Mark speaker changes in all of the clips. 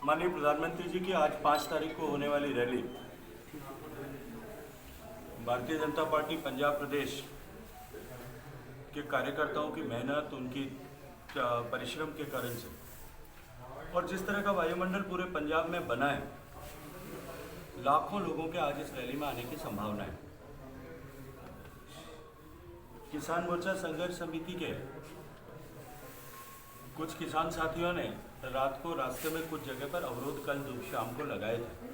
Speaker 1: माननीय प्रधानमंत्री जी की आज 5 तारीख को होने वाली रैली भारतीय जनता पार्टी पंजाब प्रदेश के कार्यकर्ताओं की मेहनत, उनकी परिश्रम के कारण से और जिस तरह का वायुमंडल पूरे पंजाब में बना है, लाखों लोगों के आज इस रैली में आने की संभावना है। किसान मोर्चा संघर्ष समिति के कुछ किसान साथियों ने रात को रास्ते में कुछ जगह पर अवरोध कल शाम को लगाए थे।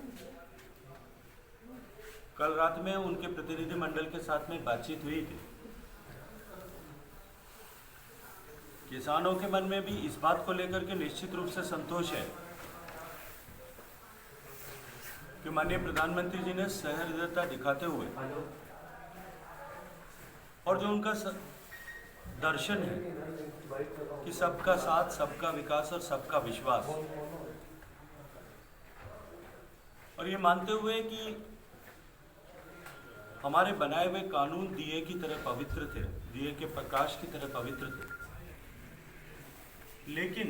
Speaker 1: कल रात में उनके प्रतिनिधि मंडल के साथ में बातचीत हुई थी। किसानों के मन में भी इस बात को लेकर के निश्चित रूप से संतोष है कि माननीय प्रधानमंत्री जी ने सहृदयता दिखाते हुए और जो उनका दर्शन है कि सबका साथ, सबका विकास और सबका विश्वास, और ये मानते हुए कि हमारे बनाए हुए कानून दिए की तरह पवित्र थे, दिए के प्रकाश की तरह पवित्र थे, लेकिन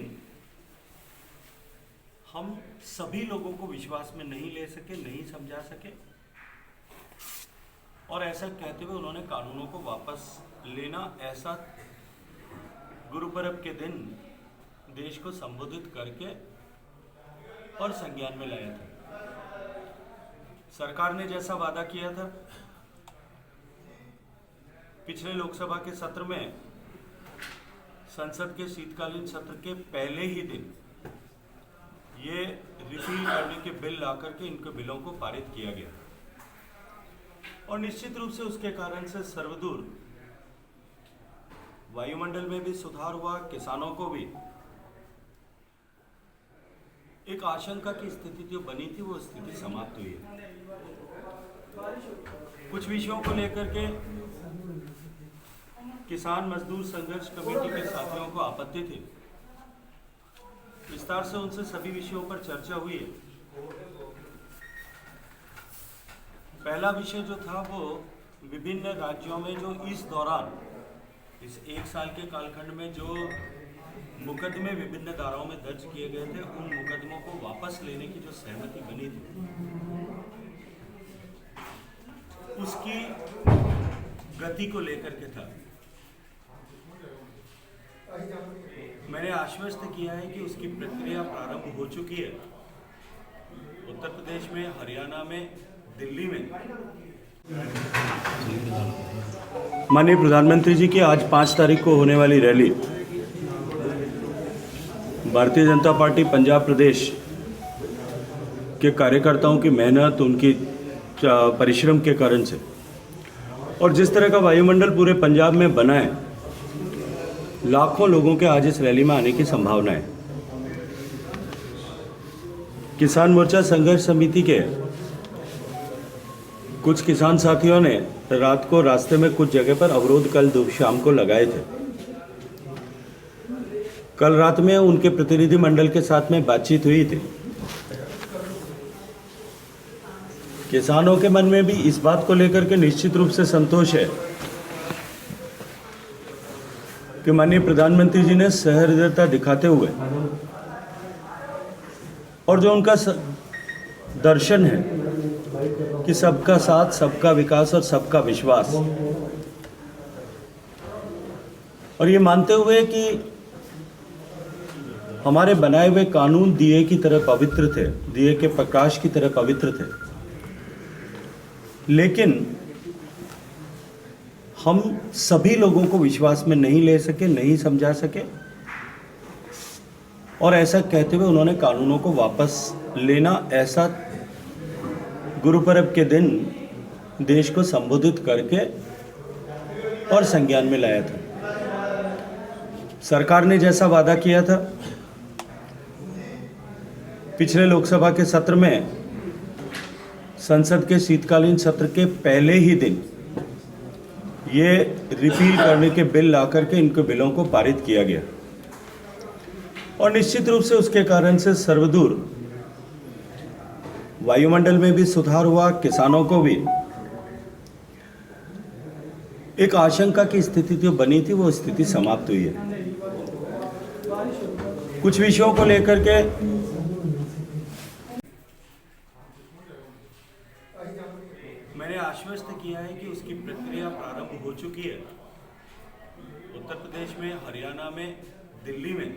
Speaker 1: हम सभी लोगों को विश्वास में नहीं ले सके, नहीं समझा सके, और ऐसा कहते हुए उन्होंने कानूनों को वापस लेना, ऐसा गुरु पर्व के दिन देश को संबोधित करके और संज्ञान में लाया था। सरकार ने जैसा वादा किया था, पिछले लोकसभा के सत्र में संसद के शीतकालीन सत्र के पहले ही दिन ये रिपील करने के बिल ला करके इनके बिलों को पारित किया गया और निश्चित रूप से उसके कारण से सर्वदूर वायुमंडल में भी सुधार हुआ। किसानों को भी एक आशंका की स्थिति जो बनी थी वो स्थिति समाप्त हुई है। कुछ विषयों को लेकर के किसान मजदूर संघर्ष कमेटी के साथियों को आपत्ति थी, विस्तार से उनसे सभी विषयों पर चर्चा हुई है। पहला विषय जो था वो विभिन्न राज्यों में जो इस दौरान, इस 1 साल के कालखंड में जो मुकदमे विभिन्न धाराओं में दर्ज किए गए थे, उन मुकदमों को वापस लेने की जो सहमति बनी थी, उसकी गति को लेकर के था। मैंने आश्वस्त किया है कि उसकी प्रक्रिया प्रारंभ हो चुकी है। उत्तर प्रदेश में, हरियाणा में, दिल्ली में माननीय प्रधानमंत्री जी की आज 5 तारीख को होने वाली रैली भारतीय जनता पार्टी पंजाब प्रदेश के कार्यकर्ताओं की मेहनत, उनकी परिश्रम के कारण से और जिस तरह का वायुमंडल पूरे पंजाब में बना है, लाखों लोगों के आज इस रैली में आने की संभावना है। किसान मोर्चा संघर्ष समिति के कुछ किसान साथियों ने रात को रास्ते में कुछ जगह पर अवरोध कल शाम को लगाए थे। कल रात में उनके प्रतिनिधि मंडल के साथ में बातचीत हुई थी। किसानों के मन में भी इस बात को लेकर के निश्चित रूप से संतोष है कि माननीय प्रधानमंत्री जी ने सहृदयता दिखाते हुए और जो उनका दर्शन है कि सबका साथ, सबका विकास और सबका विश्वास, और ये मानते हुए कि हमारे बनाए हुए कानून दिए की तरह पवित्र थे, दिए के प्रकाश की तरह पवित्र थे, लेकिन हम सभी लोगों को विश्वास में नहीं ले सके, नहीं समझा सके, और ऐसा कहते हुए उन्होंने कानूनों को वापस लेना, ऐसा गुरु पर्व के दिन देश को संबोधित करके और संज्ञान में लाया था। सरकार ने जैसा वादा किया था, पिछले लोकसभा के सत्र में संसद के शीतकालीन सत्र के पहले ही दिन ये रिपील करने के बिल ला करके इनके बिलों को पारित किया गया और निश्चित रूप से उसके कारण से सर्वदूर वायुमंडल में भी सुधार हुआ। किसानों को भी एक आशंका की स्थिति जो बनी थी वो स्थिति समाप्त हुई है। कुछ विषयों को लेकर के आश्वस्त किया है कि उसकी प्रक्रिया प्रारंभ हो चुकी है। उत्तर प्रदेश में, हरियाणा में, दिल्ली में,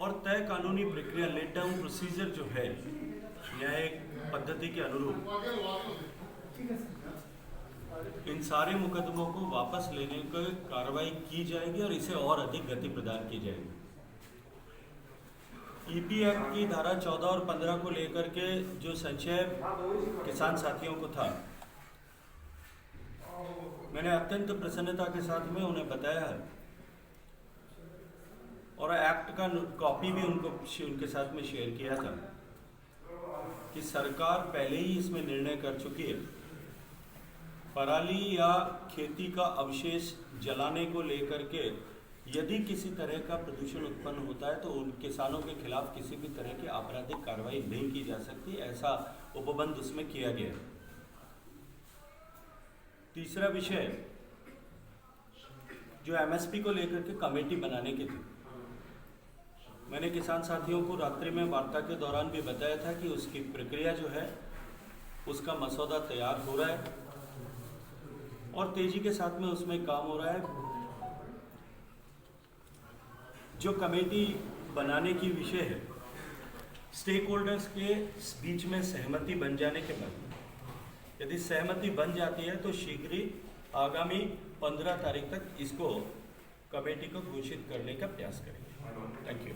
Speaker 1: और तय कानूनी प्रक्रिया लेट डाउन प्रोसीजर जो है, यह एक पद्धति के अनुरूप इन सारे मुकदमों को वापस लेने की कार्रवाई की जाएगी और इसे और अधिक गति प्रदान की जाएगी। ईपी एक्ट की धारा 14 और 15 को लेकर के जो संशय किसान साथियों को था, मैंने अत्यंत प्रसन्नता के साथ में उन्हें बताया है और एक्ट का कॉपी भी उनके साथ में शेयर किया था कि सरकार पहले ही इसमें निर्णय कर चुकी है। पराली या खेती का अवशेष जलाने को लेकर के यदि किसी तरह का प्रदूषण उत्पन्न होता है तो उन किसानों के खिलाफ किसी भी तरह की आपराधिक कार्रवाई नहीं की जा सकती, ऐसा उपबंध उसमें किया गया है। तीसरा विषय जो एमएसपी को लेकर के कमेटी बनाने की थी, मैंने किसान साथियों को रात्रि में वार्ता के दौरान भी बताया था कि उसकी प्रक्रिया जो है उसका मसौदा तैयार हो रहा है और तेजी के साथ में उसमें काम हो रहा है। जो कमेटी बनाने की विषय है, स्टेक होल्डर्स के बीच में सहमति बन जाने के बाद यदि सहमति बन जाती है तो शीघ्र ही आगामी 15 तारीख तक इसको कमेटी को घोषित करने का प्रयास करेंगे। Thank you.